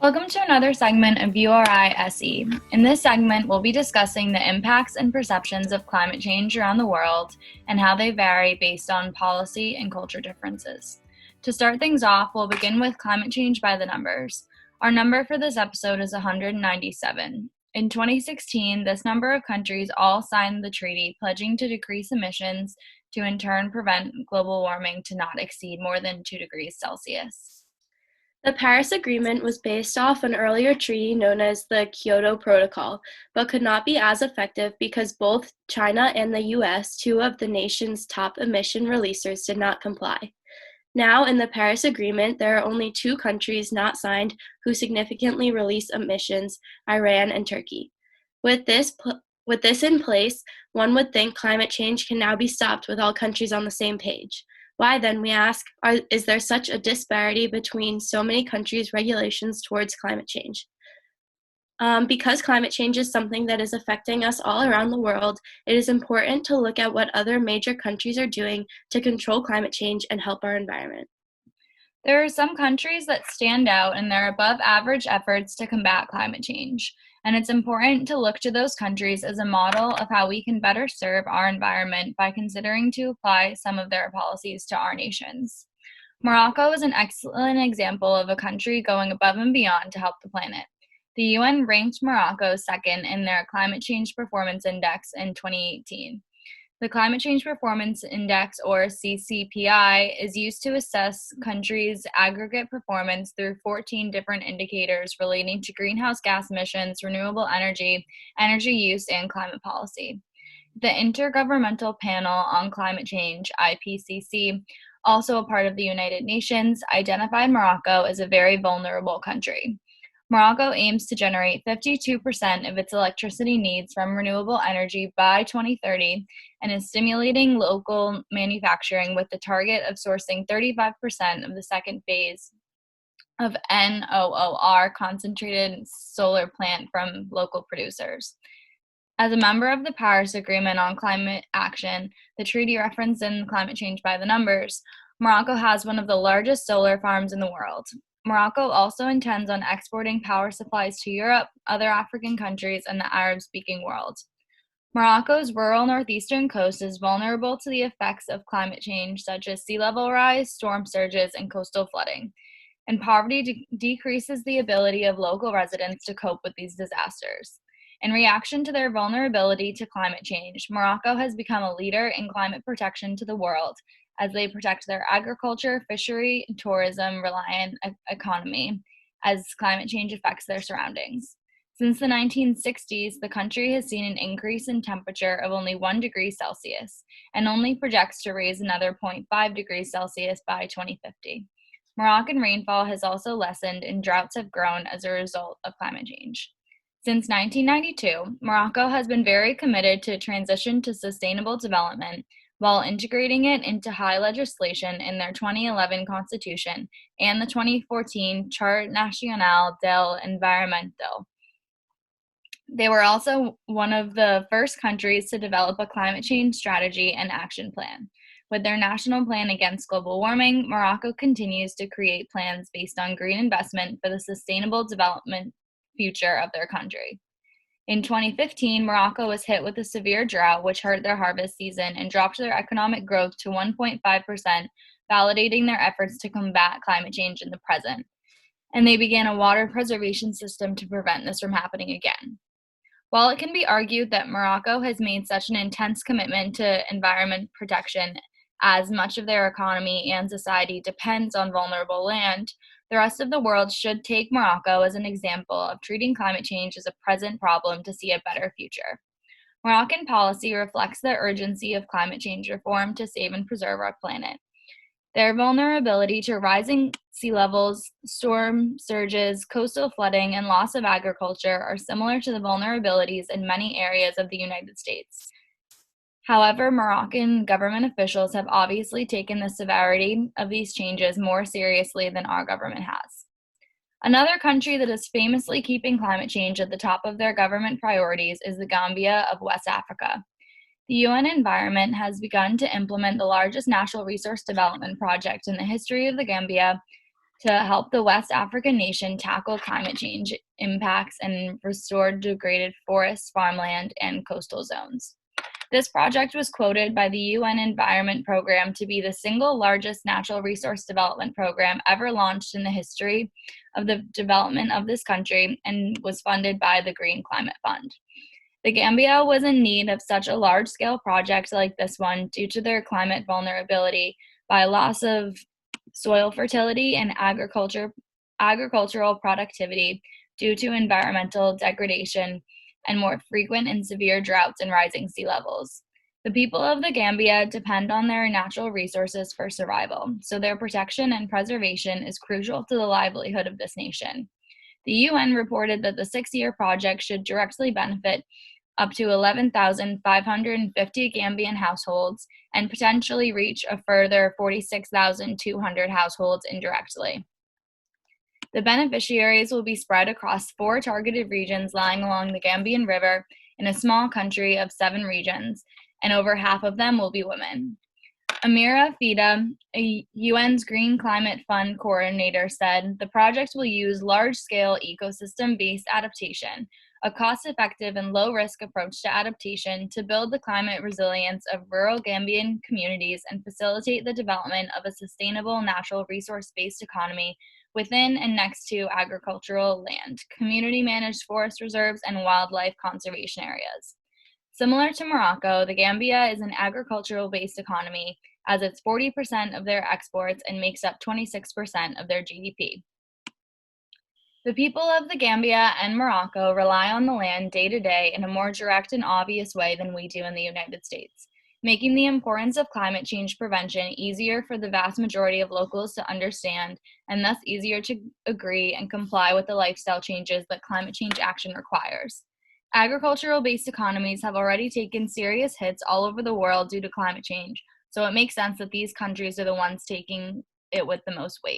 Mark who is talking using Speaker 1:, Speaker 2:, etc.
Speaker 1: Welcome to another segment of URI SE. In this segment, we'll be discussing the impacts and perceptions of climate change around the world and how they vary based on policy and culture differences. To start things off, we'll begin with climate change by the numbers. Our number for this episode is 197. In 2016, this number of countries all signed the treaty pledging to decrease emissions to in turn prevent global warming to not exceed more than 2 degrees Celsius.
Speaker 2: The Paris Agreement was based off an earlier treaty known as the Kyoto Protocol, but could not be as effective because both China and the US, two of the nation's top emission releasers, did not comply. Now, in the Paris Agreement, there are only two countries not signed who significantly release emissions, Iran and Turkey. With this in place, one would think climate change can now be stopped with all countries on the same page. Why then, we ask, is there such a disparity between so many countries' regulations towards climate change? Because climate change is something that is affecting us all around the world, it is important to look at what other major countries are doing to control climate change and help our environment.
Speaker 1: There are some countries that stand out in their above average efforts to combat climate change, and it's important to look to those countries as a model of how we can better serve our environment by considering to apply some of their policies to our nations. Morocco is an excellent example of a country going above and beyond to help the planet. The UN ranked Morocco second in their Climate Change Performance Index in 2018. The Climate Change Performance Index, or CCPI, is used to assess countries' aggregate performance through 14 different indicators relating to greenhouse gas emissions, renewable energy, energy use, and climate policy. The Intergovernmental Panel on Climate Change, IPCC, also a part of the United Nations, identified Morocco as a very vulnerable country. Morocco aims to generate 52% of its electricity needs from renewable energy by 2030 and is stimulating local manufacturing with the target of sourcing 35% of the second phase of NOOR concentrated solar plant from local producers. As a member of the Paris Agreement on Climate Action, the treaty referenced in Climate Change by the Numbers, Morocco has one of the largest solar farms in the world. Morocco also intends on exporting power supplies to Europe, other African countries, and the Arab-speaking world. Morocco's rural northeastern coast is vulnerable to the effects of climate change, such as sea level rise, storm surges, and coastal flooding, and poverty decreases the ability of local residents to cope with these disasters. In reaction to their vulnerability to climate change, Morocco has become a leader in climate protection to the world, as they protect their agriculture, fishery, and tourism-reliant economy as climate change affects their surroundings. Since the 1960s, the country has seen an increase in temperature of only 1 degree Celsius and only projects to raise another 0.5 degrees Celsius by 2050. Moroccan rainfall has also lessened and droughts have grown as a result of climate change. Since 1992, Morocco has been very committed to transition to sustainable development while integrating it into high legislation in their 2011 constitution and the 2014 Charte Nationale de l'Environnement. They were also one of the first countries to develop a climate change strategy and action plan. With their national plan against global warming, Morocco continues to create plans based on green investment for the sustainable development future of their country. In 2015, Morocco was hit with a severe drought, which hurt their harvest season and dropped their economic growth to 1.5%, validating their efforts to combat climate change in the present. And they began a water preservation system to prevent this from happening again. While it can be argued that Morocco has made such an intense commitment to environment protection, as much of their economy and society depends on vulnerable land, the rest of the world should take Morocco as an example of treating climate change as a present problem to see a better future. Moroccan policy reflects the urgency of climate change reform to save and preserve our planet. Their vulnerability to rising sea levels, storm surges, coastal flooding, and loss of agriculture are similar to the vulnerabilities in many areas of the United States. However, Moroccan government officials have obviously taken the severity of these changes more seriously than our government has. Another country that is famously keeping climate change at the top of their government priorities is the Gambia of West Africa. The UN Environment has begun to implement the largest natural resource development project in the history of the Gambia to help the West African nation tackle climate change impacts and restore degraded forests, farmland, and coastal zones. This project was quoted by the UN Environment Program to be the single largest natural resource development program ever launched in the history of the development of this country and was funded by the Green Climate Fund. The Gambia was in need of such a large-scale project like this one due to their climate vulnerability by loss of soil fertility and agricultural productivity due to environmental degradation and more frequent and severe droughts and rising sea levels. The people of the Gambia depend on their natural resources for survival, so their protection and preservation is crucial to the livelihood of this nation. The UN reported that the 6-year project should directly benefit up to 11,550 Gambian households and potentially reach a further 46,200 households indirectly. The beneficiaries will be spread across 4 targeted regions lying along the Gambian River in a small country of 7 regions, and over half of them will be women. Amira Fida, a UN's Green Climate Fund coordinator, said the project will use large-scale ecosystem-based adaptation, a cost-effective and low-risk approach to adaptation to build the climate resilience of rural Gambian communities and facilitate the development of a sustainable natural resource-based economy within and next to agricultural land, community-managed forest reserves, and wildlife conservation areas. Similar to Morocco, the Gambia is an agricultural-based economy, as it's 40% of their exports and makes up 26% of their GDP. The people of the Gambia and Morocco rely on the land day to day in a more direct and obvious way than we do in the United States, making the importance of climate change prevention easier for the vast majority of locals to understand and thus easier to agree and comply with the lifestyle changes that climate change action requires. Agricultural-based economies have already taken serious hits all over the world due to climate change, so it makes sense that these countries are the ones taking it with the most weight.